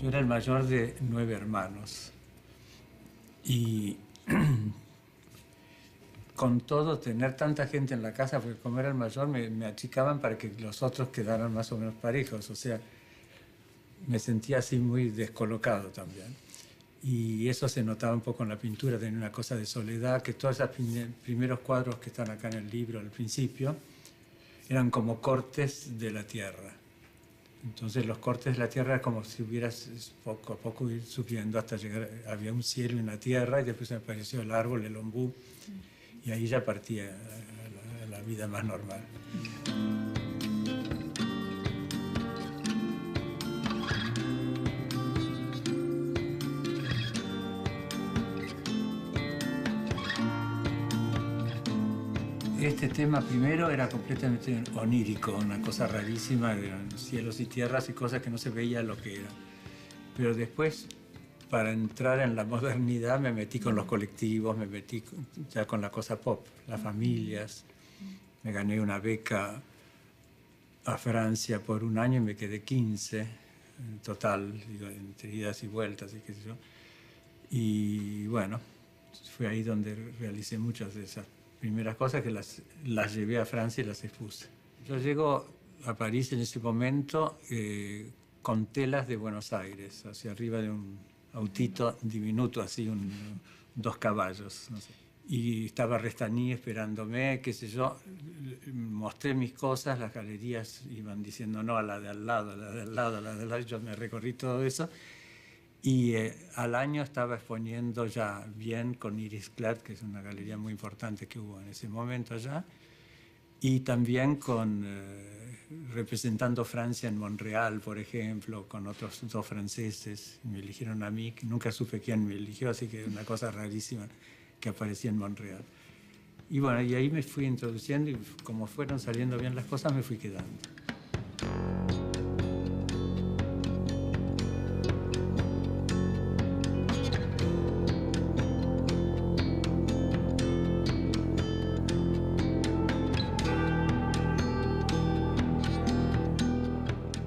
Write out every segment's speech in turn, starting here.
Yo era el mayor de 9 hermanos y con todo tener tanta gente en la casa, porque como era el mayor me achicaban para que los otros quedaran más o menos parejos, o sea, me sentía así muy descolocado también. Y eso se notaba un poco en la pintura, tenía una cosa de soledad, que todos esos primeros cuadros que están acá en el libro al principio eran como cortes de la tierra. Entonces los cortes de la tierra era como si hubieras poco a poco ir subiendo hasta llegar, había un cielo y una tierra y después apareció el árbol, el ombú, y ahí ya partía a la vida más normal. Este tema primero era completamente onírico, una cosa rarísima, eran cielos y tierras y cosas que no se veía lo que eran. Pero después, para entrar en la modernidad, me metí con los colectivos, me metí ya con la cosa pop, las familias. Me gané una beca a Francia por un año y me quedé 15 en total, digo, entre idas y vueltas y qué sé yo. Y bueno, fue ahí donde realicé muchas de esas primeras cosas que las llevé a Francia y las expuse. Yo llego a París en ese momento con telas de Buenos Aires, hacia arriba de un autito diminuto, así, 2 caballos, no sé. Y estaba Restany esperándome, qué sé yo. Mostré mis cosas, las galerías iban diciendo no, a la de al lado, a la de al lado, a la de al lado. Yo me recorrí todo eso. Y al año estaba exponiendo ya bien con Iris Clat, que es una galería muy importante que hubo en ese momento allá, y también con representando Francia en Montreal, por ejemplo, con otros 2 franceses. Me eligieron a mí, nunca supe quién me eligió, así que una cosa rarísima que aparecía en Montreal. Y bueno, y ahí me fui introduciendo y como fueron saliendo bien las cosas, me fui quedando.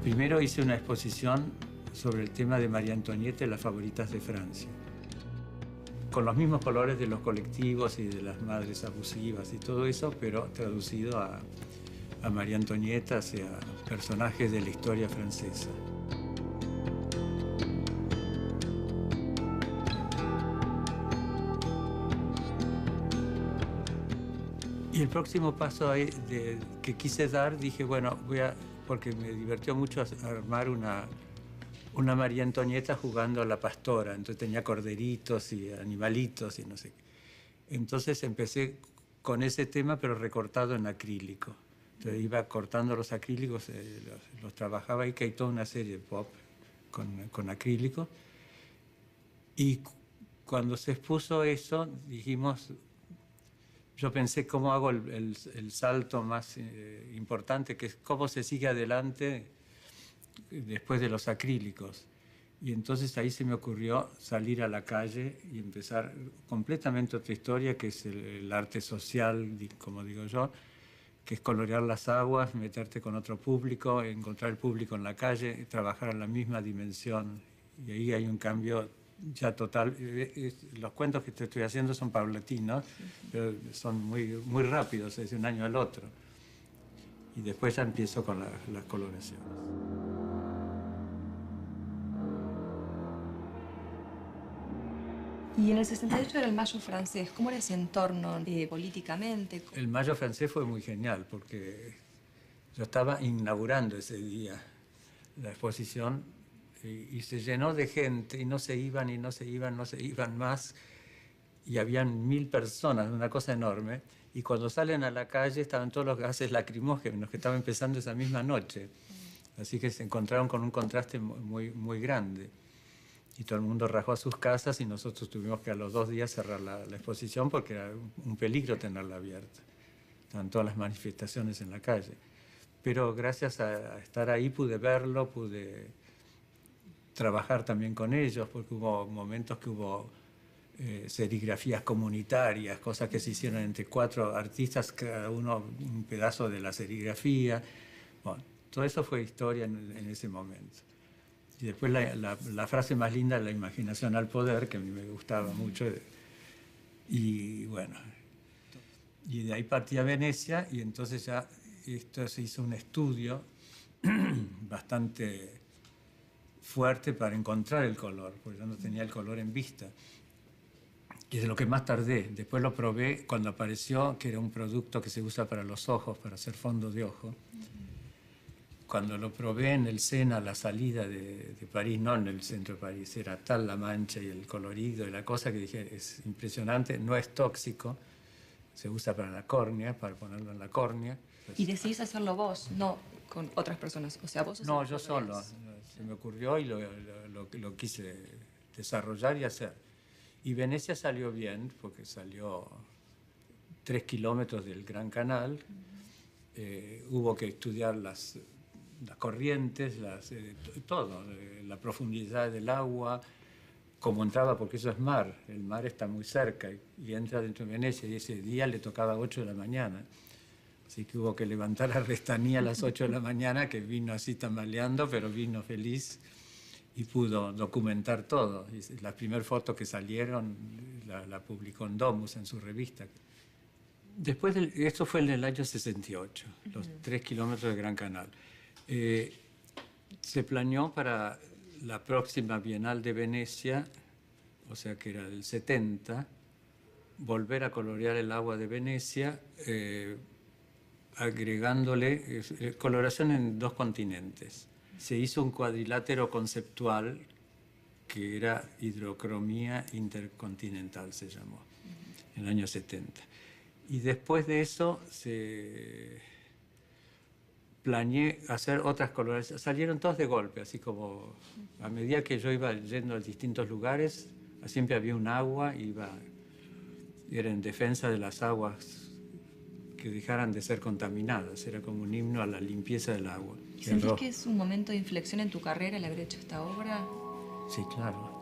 Primero hice una exposición sobre el tema de María Antonieta y las favoritas de Francia, con los mismos colores de los colectivos y de las madres abusivas y todo eso, pero traducido a María Antonieta, hacia personajes de la historia francesa. Y el próximo paso que quise dar, dije, bueno, porque me divirtió mucho armar una María Antonieta jugando a la pastora. Entonces tenía corderitos y animalitos y no sé qué. Entonces empecé con ese tema, pero recortado en acrílico. Entonces iba cortando los acrílicos, los trabajaba y que hay toda una serie de pop con acrílico. Y cuando se expuso eso, dijimos, yo pensé cómo hago el salto más importante, que es cómo se sigue adelante después de los acrílicos. Y entonces ahí se me ocurrió salir a la calle y empezar completamente otra historia, que es el arte social, como digo yo, que es colorear las aguas, meterte con otro público, encontrar el público en la calle, trabajar en la misma dimensión. Y ahí hay un cambio ya total. Los cuentos que te estoy haciendo son paulatinos, pero son muy rápidos, es de un año al otro. Y después ya empiezo con las coloraciones. Y en el 68 era el Mayo francés. ¿Cómo era ese entorno políticamente? El Mayo francés fue muy genial porque yo estaba inaugurando ese día la exposición y se llenó de gente y no se iban y no se iban más. Y habían 1000 personas, una cosa enorme. Y cuando salen a la calle estaban todos los gases lacrimógenos que estaban empezando esa misma noche. Así que se encontraron con un contraste muy grande. Y todo el mundo rajó a sus casas y nosotros tuvimos que a los 2 días cerrar la exposición porque era un peligro tenerla abierta. Estaban todas las manifestaciones en la calle. Pero gracias a estar ahí pude verlo, pude trabajar también con ellos, porque hubo momentos que hubo serigrafías comunitarias, cosas que se hicieron entre 4 artistas, cada uno un pedazo de la serigrafía. Bueno, todo eso fue historia en ese momento. Y después la frase más linda, la imaginación al poder, que a mí me gustaba mucho. Y bueno, y de ahí partí a Venecia y entonces ya esto se hizo un estudio bastante fuerte para encontrar el color, porque yo no tenía el color en vista. Y es de lo que más tardé. Después lo probé cuando apareció, que era un producto que se usa para los ojos, para hacer fondo de ojo. Cuando lo probé en el Sena, a la salida de París, no en el centro de París, era tal la mancha y el colorido y la cosa que dije, es impresionante, no es tóxico, se usa para la córnea, para ponerlo en la córnea. Y decidís hacerlo vos, no con otras personas, o sea, vos sos No, yo solo, se me ocurrió y lo quise desarrollar y hacer. Y Venecia salió bien, porque salió 3 kilómetros del Gran Canal. Hubo que estudiar las corrientes, todo, la profundidad del agua, cómo entraba, porque eso es mar, el mar está muy cerca y entra dentro de Venecia, y ese día le tocaba 8 de la mañana. Así que hubo que levantar a Restanía a las 8 de la mañana, que vino así tambaleando, pero vino feliz y pudo documentar todo. Y las primeras fotos que salieron la publicó en Domus, en su revista. Después esto fue en el año 68, los 3 kilómetros del Gran Canal. Se planeó para la próxima Bienal de Venecia, o sea que era del 70, volver a colorear el agua de Venecia, agregándole coloración en 2 continentes. Se hizo un cuadrilátero conceptual que era hidrocromía intercontinental, se llamó, en el año 70. Y después de eso planeé hacer otras coloraciones. Salieron todos de golpe, así como a medida que yo iba yendo a distintos lugares, siempre había un agua, era en defensa de las aguas que dejaran de ser contaminadas. Era como un himno a la limpieza del agua. ¿Sentís que es un momento de inflexión en tu carrera el haber hecho esta obra? Sí, claro.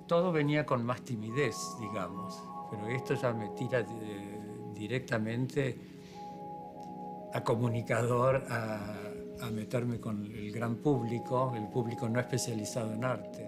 Todo venía con más timidez, digamos, pero esto ya me tira directamente a comunicador, a meterme con el gran público, el público no especializado en arte.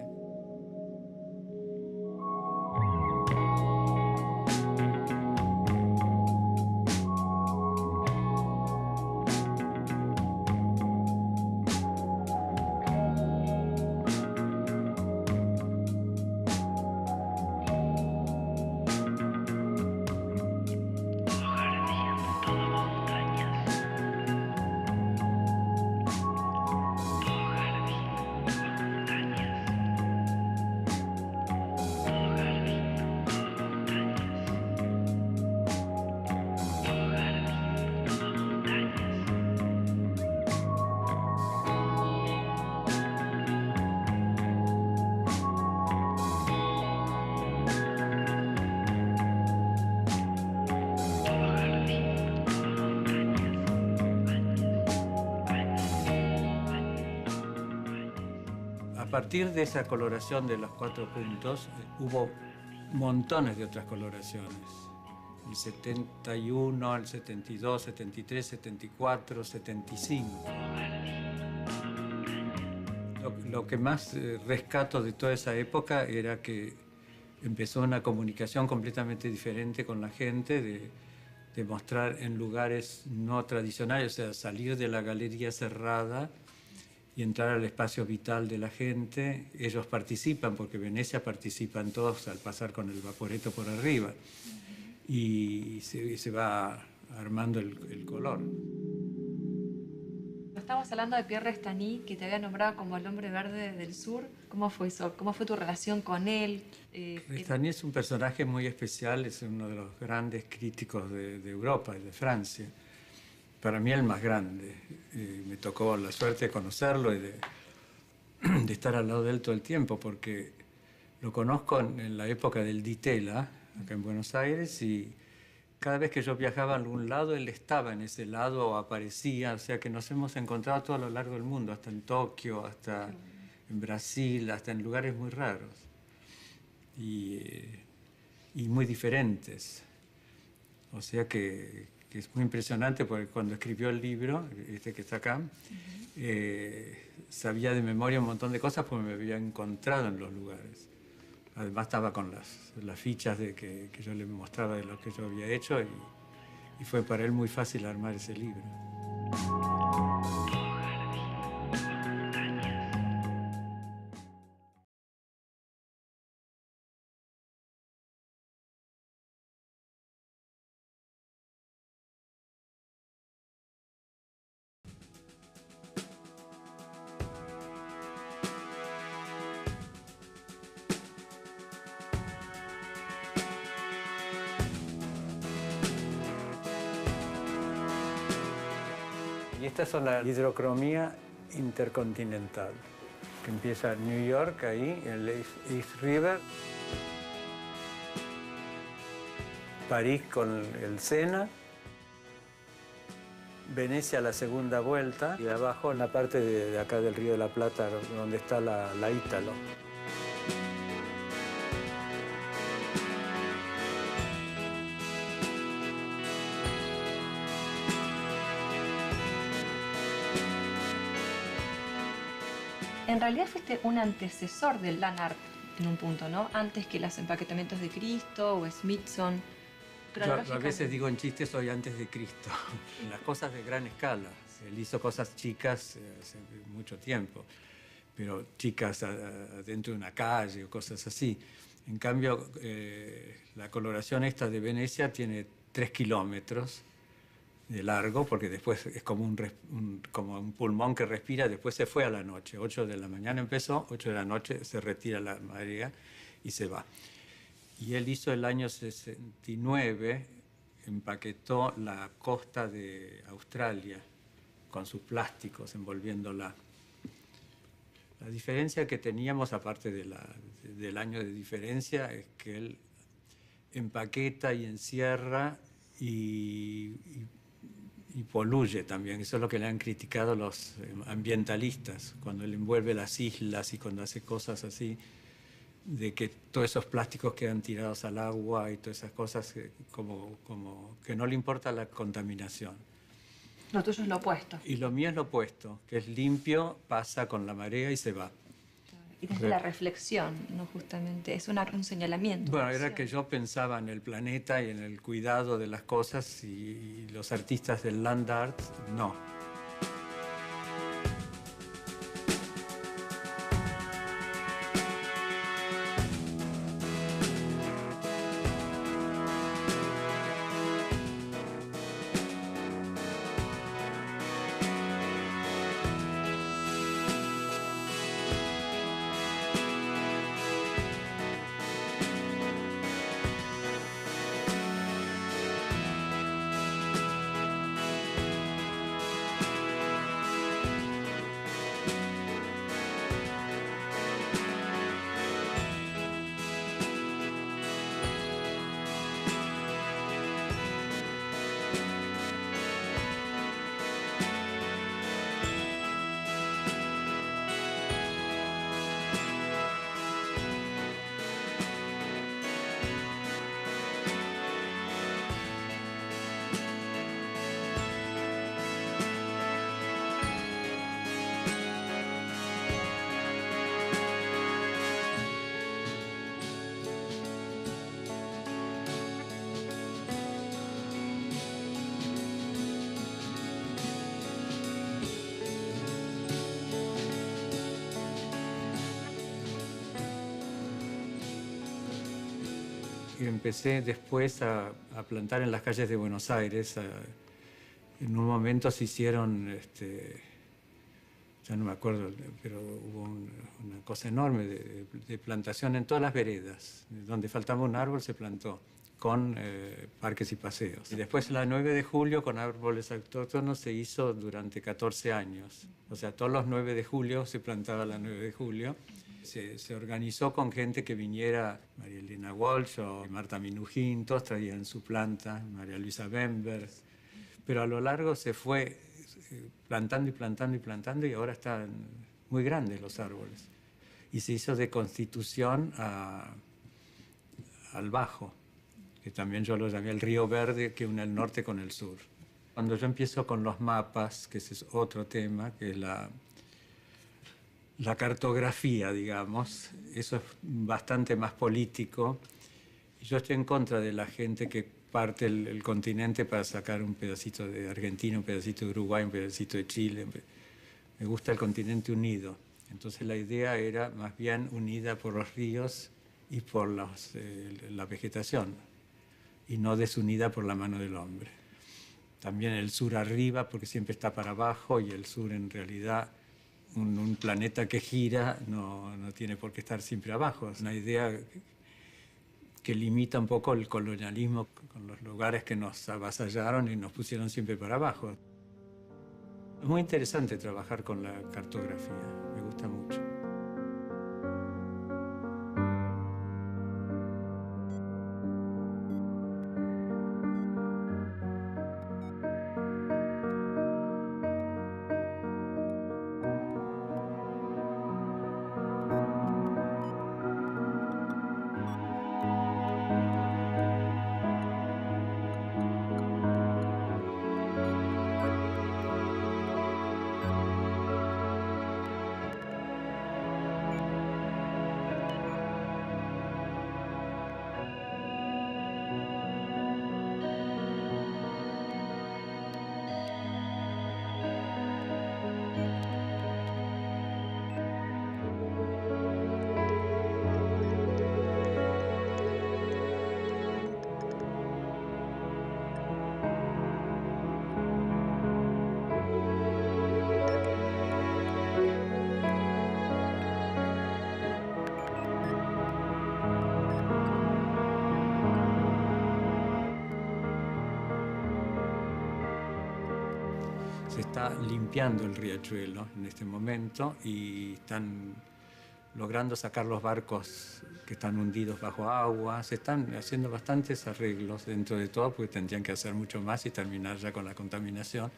A partir de esa coloración de los 4 puntos, hubo montones de otras coloraciones. El 71, el 72, 73, 74, 75. Lo que más rescato de toda esa época era que empezó una comunicación completamente diferente con la gente, de mostrar en lugares no tradicionales, o sea, salir de la galería cerrada y entrar al espacio vital de la gente. Ellos participan, porque Venecia participan todos al pasar con el vaporetto por arriba. Y se va armando el color. Estamos hablando de Pierre Restany, que te había nombrado como el hombre verde del sur. ¿Cómo fue eso? ¿Cómo fue tu relación con él? Restany es un personaje muy especial, es uno de los grandes críticos de Europa y de Francia. Para mí el más grande. Me tocó la suerte de conocerlo y de estar al lado de él todo el tiempo, porque lo conozco en la época del Di Tella, acá en Buenos Aires, y cada vez que yo viajaba a algún lado, él estaba en ese lado o aparecía, o sea que nos hemos encontrado todo a lo largo del mundo, hasta en Tokio, hasta en Brasil, hasta en lugares muy raros y muy diferentes. O sea que es muy impresionante, porque cuando escribió el libro, este que está acá, sabía de memoria un montón de cosas porque me había encontrado en los lugares. Además estaba con las fichas que yo le mostraba de lo que yo había hecho y fue para él muy fácil armar ese libro. Y estas son la hidrocromía intercontinental, que empieza en New York, ahí, el East River, París con el Sena, Venecia la segunda vuelta, y abajo en la parte de acá del Río de la Plata, donde está la Ítalo. En realidad fuiste un antecesor del land art en un punto, ¿no? Antes que los empaquetamientos de Cristo o Smithson. Yo a veces digo en chiste, soy antes de Cristo. Las cosas de gran escala. Él hizo cosas chicas hace mucho tiempo, pero chicas dentro de una calle o cosas así. En cambio, la coloración esta de Venecia tiene 3 kilómetros de largo, porque después es como un pulmón que respira. Después se fue a la noche. 8 de la mañana empezó, 8 de la noche se retira la marea y se va. Y él hizo el año 69, empaquetó la costa de Australia, con sus plásticos envolviéndola. La diferencia que teníamos, aparte del año de diferencia, es que él empaqueta y encierra y poluye también. Eso es lo que le han criticado los ambientalistas, cuando él envuelve las islas y cuando hace cosas así, de que todos esos plásticos quedan tirados al agua y todas esas cosas, como que no le importa la contaminación. Lo tuyo es lo opuesto. Y lo mío es lo opuesto, que es limpio, pasa con la marea y se va. Y desde la reflexión, ¿no? Justamente, es un señalamiento. Bueno, era que yo pensaba en el planeta y en el cuidado de las cosas y los artistas del land art, no. Y empecé después a plantar en las calles de Buenos Aires. En un momento se hicieron, ya no me acuerdo, pero hubo una cosa enorme de plantación en todas las veredas. Donde faltaba un árbol se plantó, con parques y paseos. Y después la 9 de julio con árboles autóctonos se hizo durante 14 años. O sea, todos los 9 de julio se plantaba la 9 de julio. Se organizó con gente que viniera, María Elena Walsh o Marta Minujín, todos traían su planta, María Luisa Bember, pero a lo largo se fue plantando y plantando y plantando y ahora están muy grandes los árboles. Y se hizo de Constitución al Bajo, que también yo lo llamé el Río Verde, que une el norte con el sur. Cuando yo empiezo con los mapas, que ese es otro tema, que es la cartografía, digamos, eso es bastante más político. Yo estoy en contra de la gente que parte el continente para sacar un pedacito de Argentina, un pedacito de Uruguay, un pedacito de Chile. Me gusta el continente unido. Entonces la idea era más bien unida por los ríos y por la vegetación, y no desunida por la mano del hombre. También el sur arriba, porque siempre está para abajo, y el sur en realidad, un planeta que gira no tiene por qué estar siempre abajo. Es una idea que limita un poco el colonialismo con los lugares que nos avasallaron y nos pusieron siempre para abajo. Es muy interesante trabajar con la cartografía, me gusta mucho. Se está limpiando el riachuelo en este momento y están logrando sacar los barcos que están hundidos bajo agua. Se están haciendo bastantes arreglos dentro de todo porque tendrían que hacer mucho más y terminar ya con la contaminación.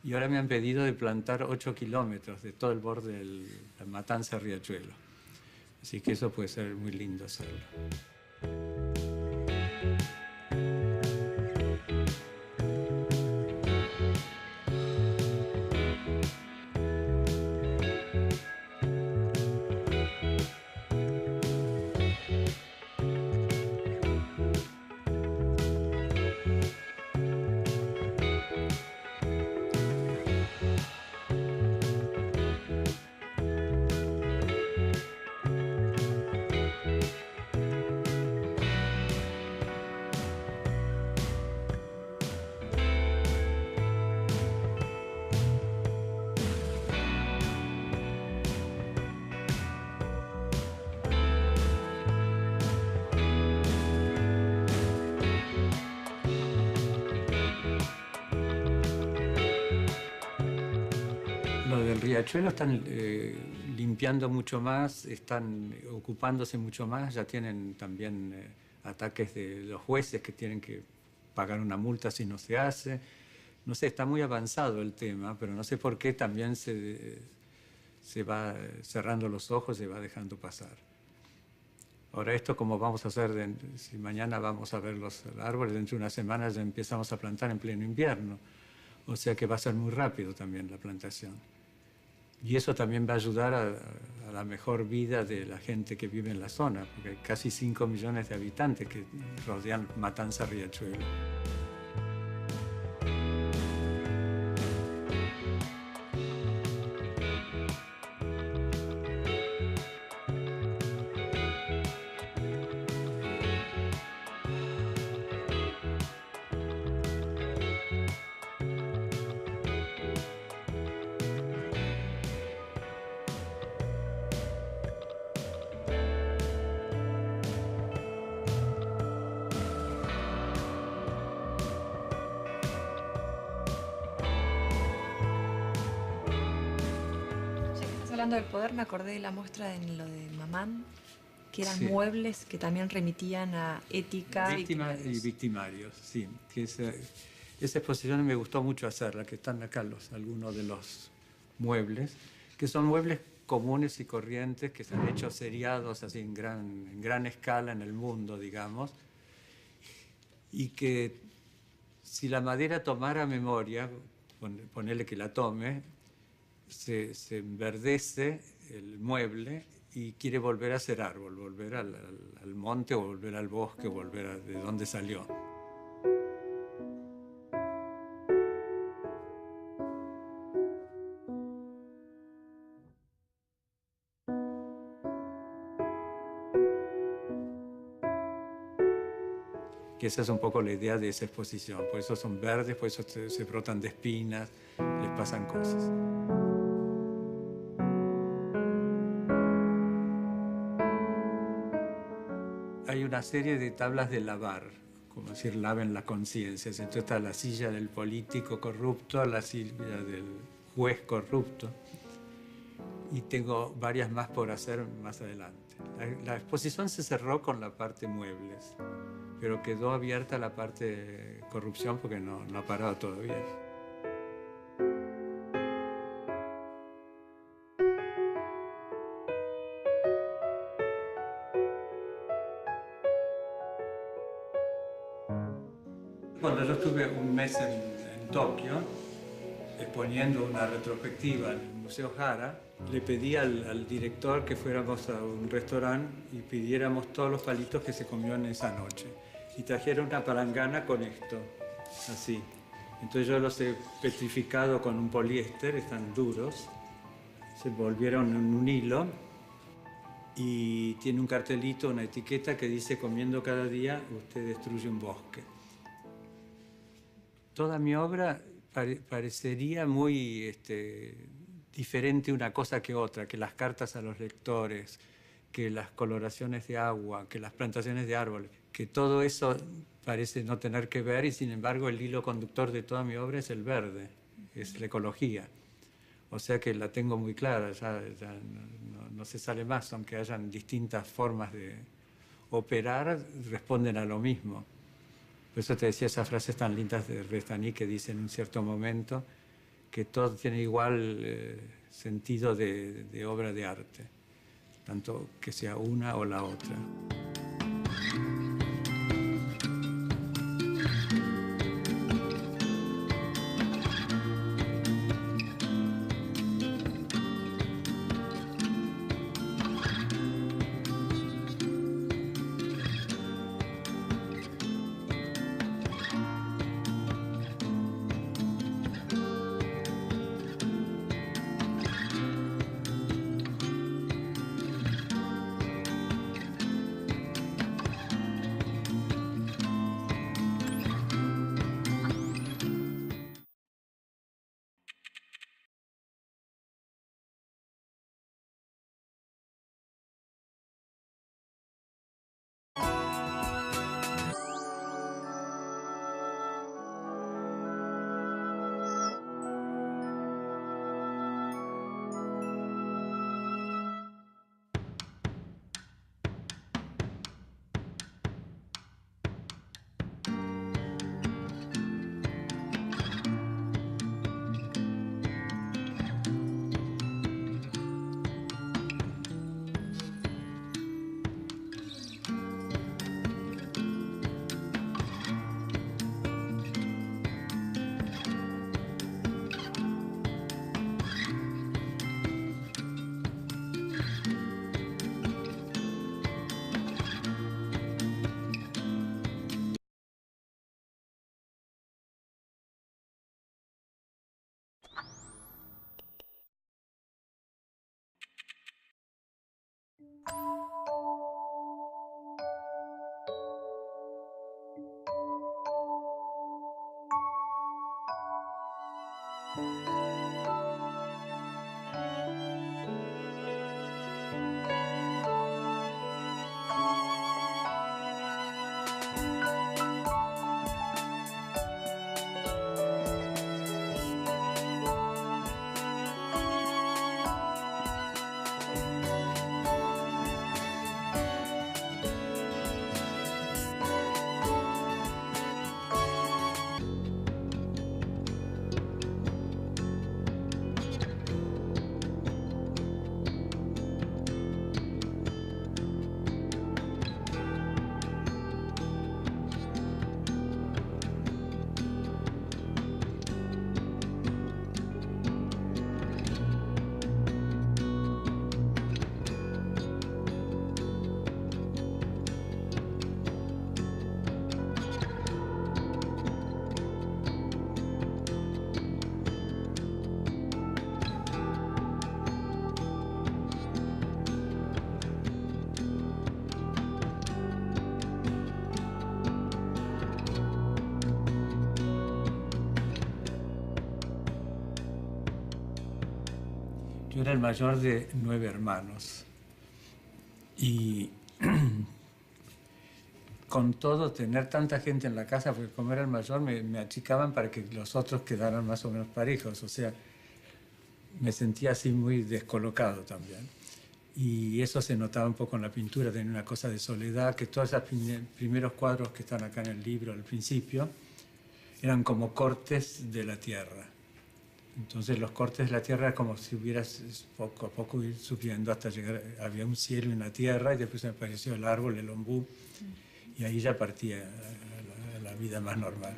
Y ahora me han pedido de plantar 8 kilómetros de todo el borde de la Matanza Riachuelo. Así que eso puede ser muy lindo hacerlo. Lo del riachuelo están limpiando mucho más, están ocupándose mucho más, ya tienen también ataques de los jueces que tienen que pagar una multa si no se hace. No sé, está muy avanzado el tema, pero no sé por qué también se va cerrando los ojos, se va dejando pasar. Ahora esto como vamos a hacer, si mañana vamos a ver los árboles, dentro de una semana ya empezamos a plantar en pleno invierno. O sea que va a ser muy rápido también la plantación. Y eso también va a ayudar a la mejor vida de la gente que vive en la zona, porque hay casi 5 millones de habitantes que rodean Matanza Riachuelo. Hablando del poder, me acordé de la muestra en lo de Mamán, que eran Sí. muebles que también remitían a ética. Víctimas y victimarios, sí. Que esa exposición me gustó mucho hacerla, que están acá algunos de los muebles, que son muebles comunes y corrientes que se han hecho seriados así en gran escala en el mundo, digamos, y que si la madera tomara memoria, ponerle que la tome, se enverdece el mueble y quiere volver a ser árbol, volver al monte o volver al bosque, volver de donde salió. Que esa es un poco la idea de esa exposición. Por eso son verdes, por eso se brotan de espinas, les pasan cosas. Hay una serie de tablas de lavar, como decir, laven la conciencia. Entonces está la silla del político corrupto, la silla del juez corrupto. Y tengo varias más por hacer más adelante. La exposición se cerró con la parte muebles, pero quedó abierta la parte corrupción porque no ha parado todavía. Cuando yo estuve un mes en Tokio, exponiendo una retrospectiva en el Museo Hara, le pedí al director que fuéramos a un restaurante y pidiéramos todos los palitos que se comió en esa noche. Y trajeron una palangana con esto, así. Entonces yo los he petrificado con un poliéster, están duros, se volvieron en un hilo y tiene un cartelito, una etiqueta que dice: comiendo cada día usted destruye un bosque. Toda mi obra parecería muy diferente una cosa que otra, que las cartas a los lectores, que las coloraciones de agua, que las plantaciones de árboles, que todo eso parece no tener que ver y sin embargo el hilo conductor de toda mi obra es el verde. es la ecología. O sea que la tengo muy clara, ya no se sale más, aunque hayan distintas formas de operar, responden a lo mismo. Por eso te decía esas frases tan lindas de Restany que dice en un cierto momento que todo tiene igual sentido de obra de arte, tanto que sea una o la otra. Yo era el mayor de 9 hermanos y con todo tener tanta gente en la casa, porque como era el mayor me achicaban para que los otros quedaran más o menos parejos, o sea, me sentía así muy descolocado también. Y eso se notaba un poco en la pintura, tenía una cosa de soledad, que todos esos primeros cuadros que están acá en el libro al principio eran como cortes de la tierra. Entonces los cortes de la tierra era como si hubieras poco a poco ir subiendo hasta llegar, había un cielo en la tierra y después me apareció el árbol, el ombú, y ahí ya partía a la vida más normal.